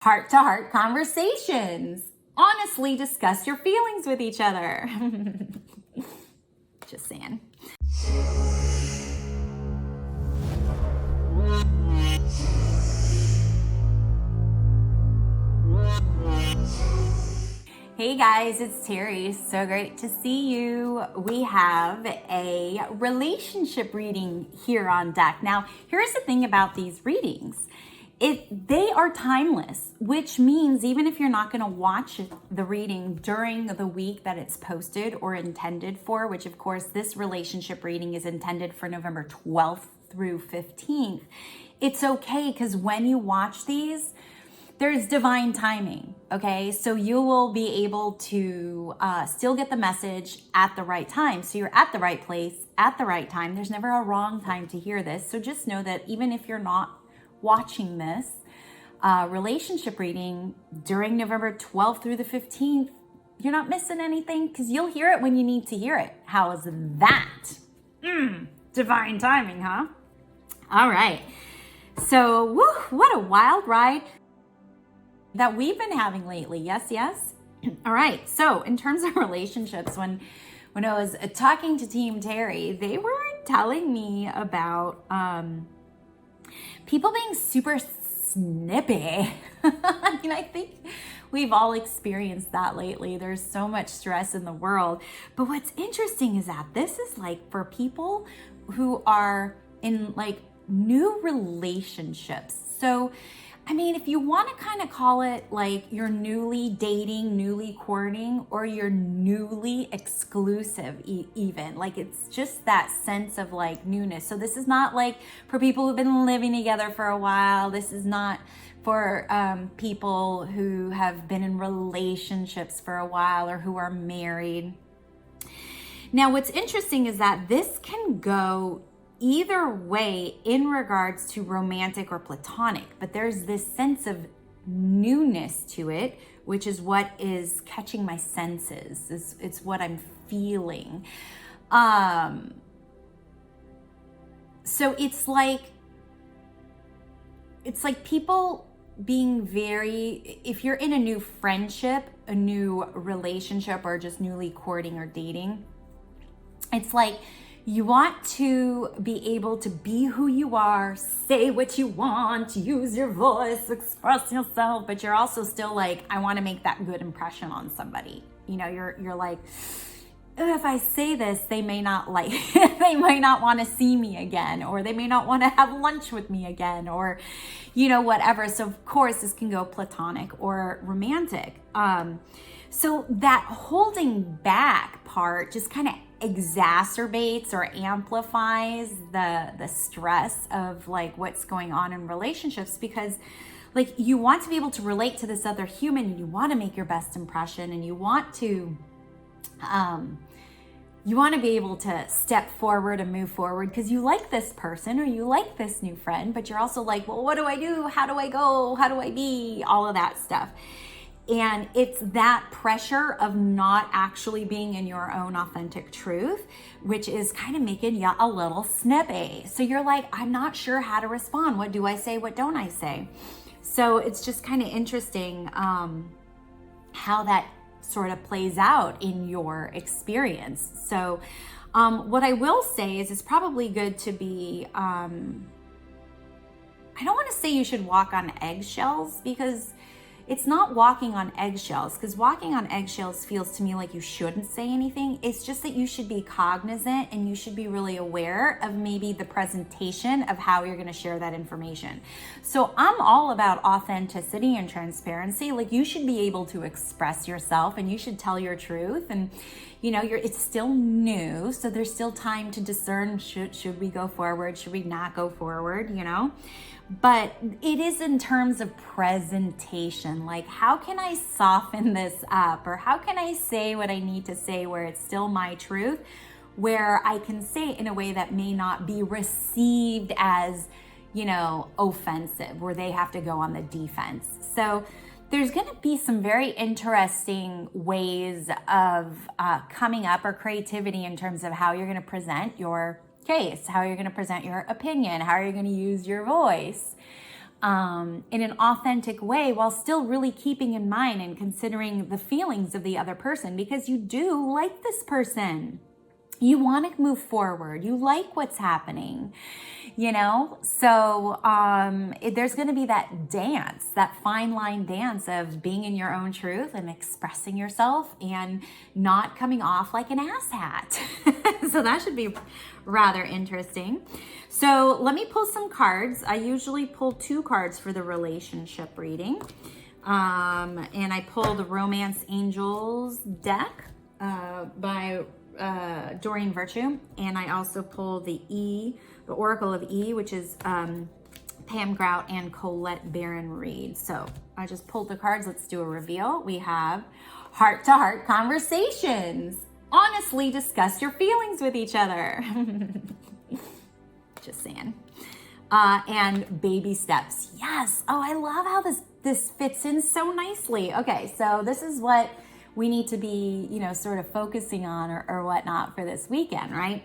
Heart-to-heart conversations. Honestly discuss your feelings with each other. Just saying. Hey guys, it's Terrie. So great to see you. We have a relationship reading here on deck. Now, here's the thing about these readings. They are timeless, which means even if you're not going to watch the reading during the week that it's posted or intended for, which of course this relationship reading is intended for November 12th through 15th, it's okay because when you watch these, there's divine timing, okay? So you will be able to still get the message at the right time. So you're at the right place at the right time. There's never a wrong time to hear this. So just know that even if you're not watching this relationship reading during November 12th through the 15th, you're not missing anything because you'll hear it when you need to hear it. How is that? Divine timing, huh? All right. So, what a wild ride that we've been having lately. Yes. All right. So in terms of relationships, when I was talking to Team Terrie, they were telling me about people being super snippy. I mean, I think we've all experienced that lately. There's so much stress in the world. But what's interesting is that this is like for people who are in like new relationships. So I mean, if you want to kind of call it like you're newly dating, newly courting, or you're newly exclusive even, like it's just that sense of like newness. So this is not like for people who've been living together for a while. This is not for people who have been in relationships for a while or who are married. Now, what's interesting is that this can go either way in regards to romantic or platonic, but there's this sense of newness to it, which is what is catching my senses. It's what I'm feeling. So it's like people being very, if you're in a new friendship, a new relationship, or just newly courting or dating, it's like you want to be able to be who you are, say what you want, use your voice, express yourself, but you're also still like, I want to make that good impression on somebody. You know, you're like, if I say this, they may not like, they might not want to see me again, or they may not want to have lunch with me again, or, you know, whatever. So of course this can go platonic or romantic. So that holding back part just kind of exacerbates or amplifies the stress of like what's going on in relationships, because like you want to be able to relate to this other human, and you want to make your best impression, and you want to be able to step forward and move forward because you like this person or you like this new friend, but you're also like, well, what do I do? How do I go? How do I be? All of that stuff. And it's that pressure of not actually being in your own authentic truth, which is kind of making you a little snippy. So you're like, I'm not sure how to respond. What do I say? What don't I say? So it's just kind of interesting how that sort of plays out in your experience. So what I will say is it's probably good to be, I don't want to say you should walk on eggshells, because it's not walking on eggshells, because walking on eggshells feels to me like you shouldn't say anything. It's just that you should be cognizant and you should be really aware of maybe the presentation of how you're going to share that information. So I'm all about authenticity and transparency. Like you should be able to express yourself and you should tell your truth. And you know, it's still new, so there's still time to discern, should we go forward, should we not go forward, you know? But it is in terms of presentation, like how can I soften this up, or how can I say what I need to say where it's still my truth, where I can say it in a way that may not be received as, you know, offensive, where they have to go on the defense. So there's going to be some very interesting ways of coming up, or creativity in terms of how you're going to present your case, how you're going to present your opinion, how are you going to use your voice. in an authentic way while still really keeping in mind and considering the feelings of the other person, because you do like this person. You want to move forward. You like what's happening, you know? So there's going to be that dance, that fine line dance of being in your own truth and expressing yourself and not coming off like an asshat. So that should be rather interesting. So let me pull some cards. I usually pull 2 cards for the relationship reading. And I pull the Romance Angels deck by Doreen Virtue, and I also pull the Oracle of E, which is Pam Grout and Collette Baron-Reid. So I just pulled the cards. Let's do a reveal. We have heart-to-heart conversations. Honestly, discuss your feelings with each other. Just saying. And baby steps. Yes. Oh, I love how this fits in so nicely. Okay, so this is what we need to be, you know, sort of focusing on or whatnot for this weekend, right?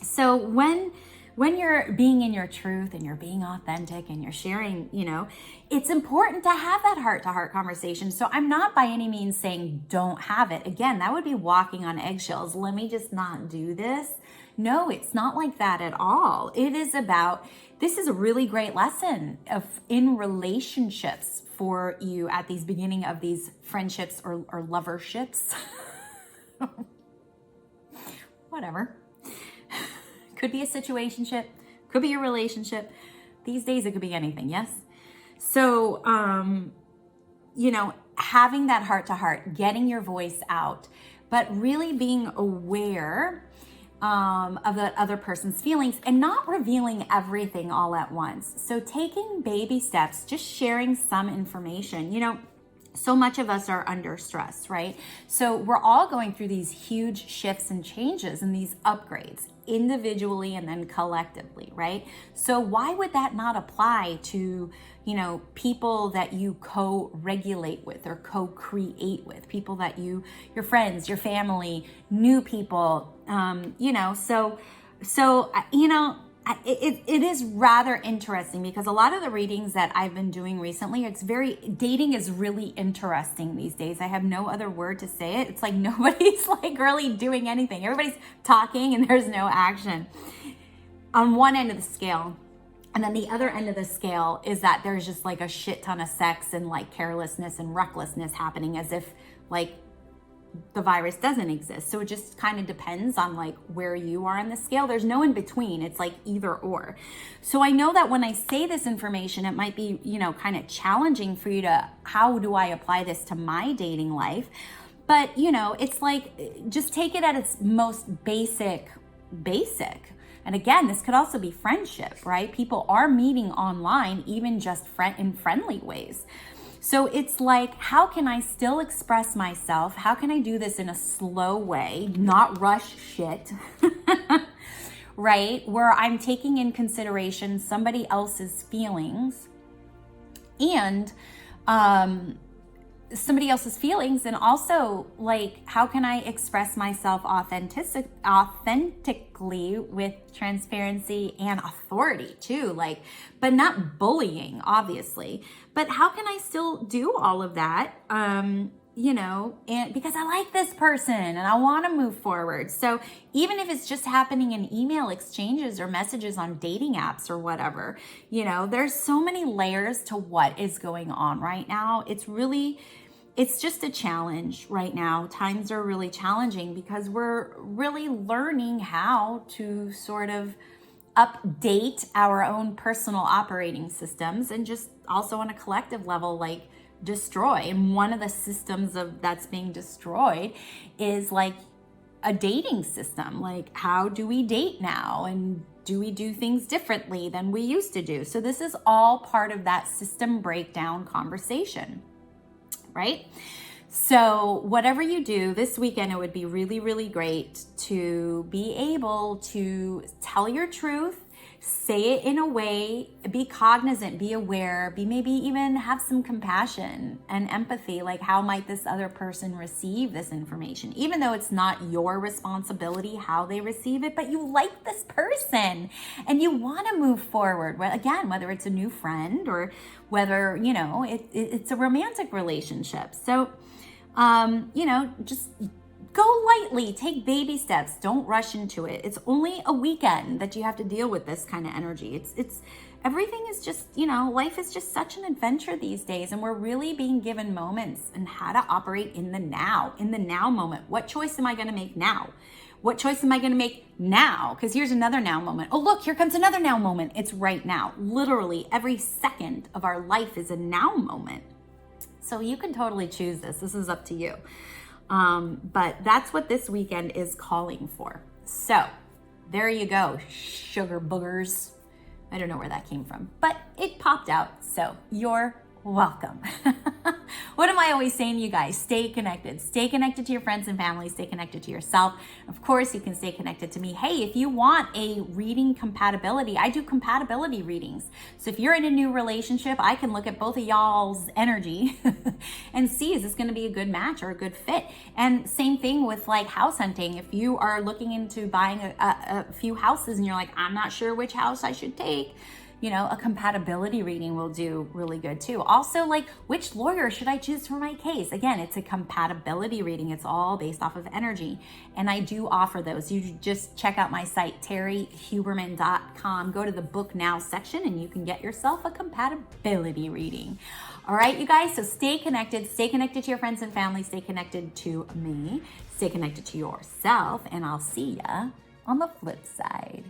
So when you're being in your truth and you're being authentic and you're sharing, you know, it's important to have that heart-to-heart conversation. So I'm not by any means saying don't have it. Again, that would be walking on eggshells. Let me just not do this. No, it's not like that at all. It is about, this is a really great lesson in relationships for you at these beginning of these friendships or loverships. Whatever. Could be a situationship, could be a relationship. These days it could be anything, yes? So, you know, having that heart-to-heart, getting your voice out, but really being aware of that other person's feelings and not revealing everything all at once. So taking baby steps, just sharing some information. You know, so much of us are under stress, right? So we're all going through these huge shifts and changes and these upgrades individually and then collectively, right? So why would that not apply to, you know, people that you co-regulate with or co-create with, people that your friends, your family, new people, you know, so, you know, it is rather interesting because a lot of the readings that I've been doing recently, dating is really interesting these days. I have no other word to say it. It's like nobody's like really doing anything. Everybody's talking and there's no action on one end of the scale. And then the other end of the scale is that there's just like a shit ton of sex and like carelessness and recklessness happening as if like the virus doesn't exist. So it just kind of depends on like where you are on the scale. There's no in between. It's like either or. So I know that when I say this information, it might be, you know, kind of challenging for you to, how do I apply this to my dating life? But, you know, it's like, just take it at its most basic. And again, this could also be friendship, right? People are meeting online, even just in friendly ways. So it's like, how can I still express myself? How can I do this in a slow way, not rush shit, right? Where I'm taking in consideration somebody else's feelings and and also like, how can I express myself authentically with transparency and authority too, like, but not bullying, obviously, but how can I still do all of that, you know, and because I like this person and I want to move forward. So even if it's just happening in email exchanges or messages on dating apps or whatever, you know, there's so many layers to what is going on right now. It's just a challenge right now. Times are really challenging because we're really learning how to sort of update our own personal operating systems and just also on a collective level, like destroy. And one of the systems that's being destroyed is like a dating system. Like, how do we date now? And do we do things differently than we used to do? So this is all part of that system breakdown conversation, right? So whatever you do this weekend, it would be really, really great to be able to tell your truth, say it in a way, be cognizant, be aware, be maybe even have some compassion and empathy. Like, how might this other person receive this information? Even though it's not your responsibility how they receive it, but you like this person and you want to move forward. Again, whether it's a new friend or whether, you know, it's a romantic relationship. So, you know, just go lightly, take baby steps. Don't rush into it. It's only a weekend that you have to deal with this kind of energy. It's everything is just, you know, life is just such an adventure these days, and we're really being given moments and how to operate in the now moment. What choice am I going to make now? What choice am I going to make now? Because here's another now moment. Oh, look, here comes another now moment. It's right now. Literally every second of our life is a now moment. So you can totally choose this. This is up to you. But that's what this weekend is calling for. So there you go, sugar boogers. I don't know where that came from, but it popped out. So you're welcome. What am I always saying to you guys? Stay connected. Stay connected to your friends and family. Stay connected to yourself. Of course, you can stay connected to me. Hey, if you want a reading compatibility, I do compatibility readings. So if you're in a new relationship, I can look at both of y'all's energy and see, is this going to be a good match or a good fit? And same thing with like house hunting. If you are looking into buying a few houses and you're like, I'm not sure which house I should take, you know, a compatibility reading will do really good too. Also, like, which lawyer should I choose for my case? Again, it's a compatibility reading. It's all based off of energy. And I do offer those. You just check out my site, terriehuberman.com. Go to the book now section and you can get yourself a compatibility reading. All right, you guys, so stay connected to your friends and family, stay connected to me, stay connected to yourself, and I'll see ya on the flip side.